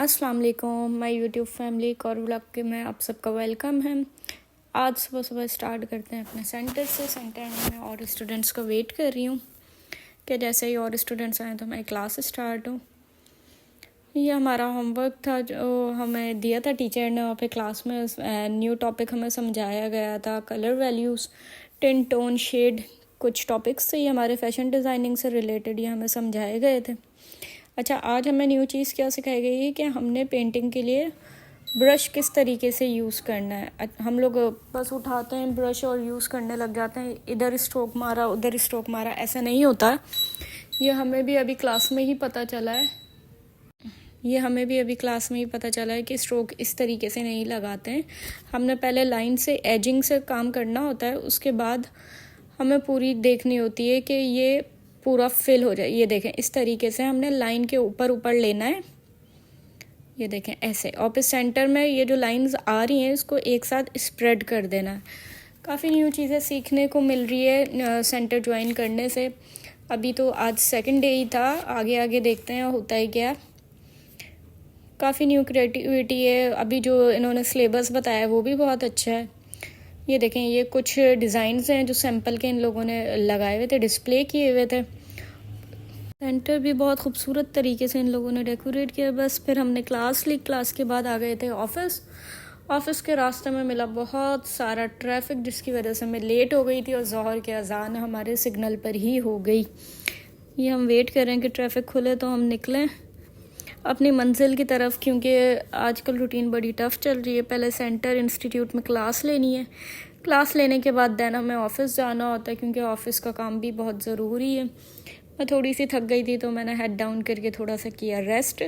अस्सलाम वालेकुम my YouTube family और व्लॉग के में आप सबका वेलकम है। आज सुबह सुबह स्टार्ट करते हैं अपने सेंटर से। सेंटर में मैं और स्टूडेंट्स को वेट कर रही हूँ कि जैसे ही और स्टूडेंट्स आए तो हमारी क्लास स्टार्ट हो। ये हमारा होमवर्क था जो हमें दिया था टीचर ने, वहाँ पे क्लास में न्यू टॉपिक हमें समझाया गया था, colour values, tint tone shade, कुछ टॉपिक्स थे ये हमारे फैशन डिज़ाइनिंग से रिलेटेड, ये हमें समझाए गए थे। अच्छा, आज हमें न्यू चीज़ क्या सिखाई गई है कि हमने पेंटिंग के लिए ब्रश किस तरीके से यूज़ करना है। हम लोग बस उठाते हैं ब्रश और यूज़ करने लग जाते हैं, इधर स्ट्रोक मारा उधर स्ट्रोक मारा, ऐसा नहीं होता। ये हमें भी अभी क्लास में ही पता चला है कि स्ट्रोक इस तरीके से नहीं लगाते हैं। हमने पहले लाइन से एजिंग से काम करना होता है, उसके बाद हमें पूरी देखनी होती है कि ये पूरा फिल हो जाए। ये देखें, इस तरीके से हमने लाइन के ऊपर ऊपर लेना है। ये देखें ऐसे, और फिर सेंटर में ये जो लाइंस आ रही हैं इसको एक साथ स्प्रेड कर देना है। काफ़ी न्यू चीज़ें सीखने को मिल रही है सेंटर ज्वाइन करने से। अभी तो आज सेकंड डे ही था, आगे आगे देखते हैं होता है क्या। काफ़ी न्यू क्रिएटिविटी है। अभी जो इन्होंने सिलेबस बताया वो भी बहुत अच्छा है। ये देखें, ये कुछ डिज़ाइंस हैं जो सैंपल के इन लोगों ने लगाए हुए थे, डिस्प्ले किए हुए थे। सेंटर भी बहुत खूबसूरत तरीके से इन लोगों ने डेकोरेट किया। बस फिर हमने क्लास ली, क्लास के बाद आ गए थे ऑफिस के रास्ते में मिला बहुत सारा ट्रैफिक, जिसकी वजह से मैं लेट हो गई थी और ज़ोहर के अजान हमारे सिग्नल पर ही हो गई। ये हम वेट कर रहे हैं कि ट्रैफिक खुले तो हम निकलें अपनी मंजिल की तरफ, क्योंकि आजकल रूटीन बड़ी टफ़ चल रही है। पहले सेंटर इंस्टीट्यूट में क्लास लेनी है, क्लास लेने के बाद देन हमें ऑफ़िस जाना होता है, क्योंकि ऑफ़िस का काम भी बहुत ज़रूरी है। मैं थोड़ी सी थक गई थी तो मैंने हेड डाउन करके थोड़ा सा किया रेस्ट।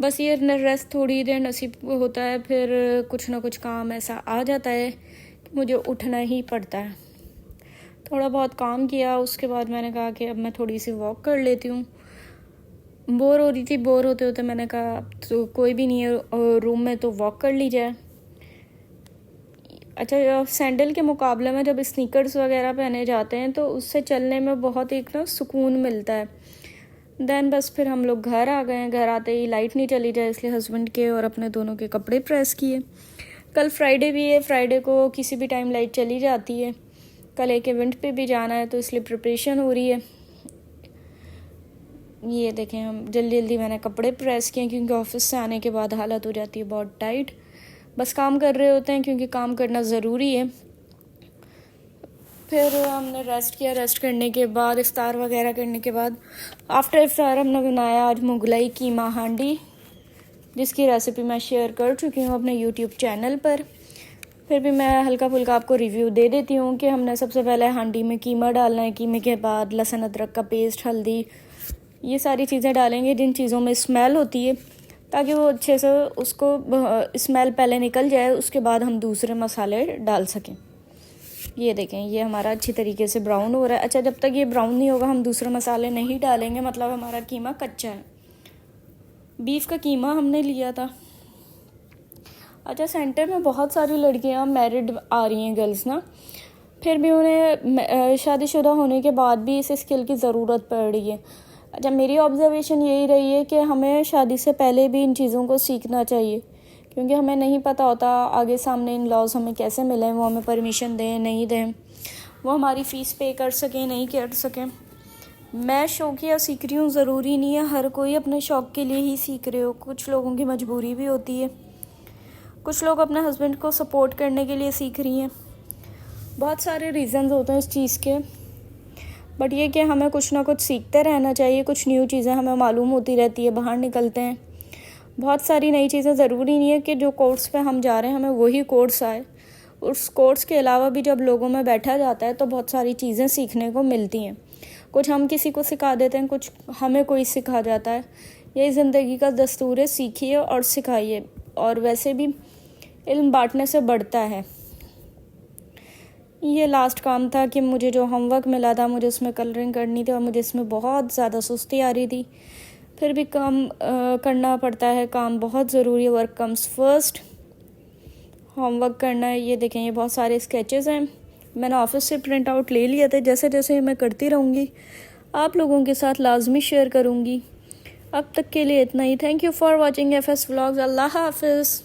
बस ये रेस्ट थोड़ी देर नसीब होता है, फिर कुछ ना कुछ काम ऐसा आ जाता है कि मुझे उठना ही पड़ता है। थोड़ा बहुत काम किया, उसके बाद मैंने कहा कि अब मैं थोड़ी सी वॉक कर लेती हूँ। बोर हो रही थी, बोर होते होते मैंने कहा तो कोई भी नहीं है रूम में तो वॉक कर ली जाए। अच्छा, सैंडल के मुकाबले में जब स्नीकर्स वगैरह पहने जाते हैं तो उससे चलने में बहुत एक ना सुकून मिलता है। देन बस फिर हम लोग घर आ गए हैं। घर आते ही लाइट नहीं चली जाए, इसलिए हस्बैंड के और अपने दोनों के कपड़े प्रेस किए। कल फ्राइडे भी है, फ्राइडे को किसी भी टाइम लाइट चली जाती है। कल एक इवेंट पे भी जाना है तो इसलिए प्रिपरेशन हो रही है। ये देखें, हम जल्दी मैंने कपड़े प्रेस किए, क्योंकि ऑफिस से आने के बाद हालत हो जाती है बहुत टाइट। बस काम कर रहे होते हैं क्योंकि काम करना ज़रूरी है। फिर हमने रेस्ट किया। रेस्ट करने के बाद इफ्तार वगैरह करने के बाद आफ्टर इफ्तार हमने बनाया आज मुगलाई कीमा हांडी, जिसकी रेसिपी मैं शेयर कर चुकी हूँ अपने यूट्यूब चैनल पर। फिर भी मैं हल्का फुल्का आपको रिव्यू दे देती हूँ कि हमने सबसे पहले हांडी में कीमा डालना है। कीमे के बाद लहसुन अदरक का पेस्ट, हल्दी, ये सारी चीज़ें डालेंगे जिन चीज़ों में स्मेल होती है, ताकि वो अच्छे से उसको स्मेल पहले निकल जाए, उसके बाद हम दूसरे मसाले डाल सकें। ये देखें, ये हमारा अच्छी तरीके से ब्राउन हो रहा है। अच्छा, जब तक ये ब्राउन नहीं होगा हम दूसरे मसाले नहीं डालेंगे, मतलब हमारा कीमा कच्चा है। बीफ का कीमा हमने लिया था। अच्छा, सेंटर में बहुत सारी लड़कियां मैरिड आ रही हैं, गर्ल्स ना, फिर भी उन्हें शादीशुदा होने के बाद भी इस स्किल की ज़रूरत पड़ रही है। अच्छा, मेरी ऑब्जर्वेशन यही रही है कि हमें शादी से पहले भी इन चीज़ों को सीखना चाहिए, क्योंकि हमें नहीं पता होता आगे सामने इन लॉज हमें कैसे मिलें, वो हमें परमिशन दें नहीं दें, वो हमारी फ़ीस पे कर सकें नहीं कर सकें। मैं शौकिया सीख रही हूँ, ज़रूरी नहीं है हर कोई अपने शौक़ के लिए ही सीख रहे हो। कुछ लोगों की मजबूरी भी होती है, कुछ लोग अपने हस्बैंड को सपोर्ट करने के लिए सीख रही हैं। बहुत सारे रीज़न्स होते हैं इस चीज़ के, बट ये कि हमें कुछ ना कुछ सीखते रहना चाहिए। कुछ न्यू चीज़ें हमें मालूम होती रहती है, बाहर निकलते हैं बहुत सारी नई चीज़ें। ज़रूरी नहीं है कि जो कोर्स पे हम जा रहे हैं हमें वही कोर्स आए। उस कोर्स के अलावा भी जब लोगों में बैठा जाता है तो बहुत सारी चीज़ें सीखने को मिलती हैं। कुछ हम किसी को सिखा देते हैं, कुछ हमें कोई सिखा जाता है। यही ज़िंदगी का दस्तूर है, सीखिए और सिखाइए। और वैसे भी इल्म बांटने से बढ़ता है। ये लास्ट काम था कि मुझे जो होमवर्क मिला था मुझे उसमें कलरिंग करनी थी, और मुझे इसमें बहुत ज़्यादा सुस्ती आ रही थी। फिर भी काम करना पड़ता है, काम बहुत ज़रूरी है, वर्क कम्स फर्स्ट। होमवर्क करना है। ये देखें, ये बहुत सारे स्केचेस हैं, मैंने ऑफिस से प्रिंट आउट ले लिए थे। जैसे जैसे मैं करती रहूँगी आप लोगों के साथ लाजमी शेयर करूँगी। अब तक के लिए इतना ही। Thank you for watching FS vlogs. अल्लाह हाफिज़।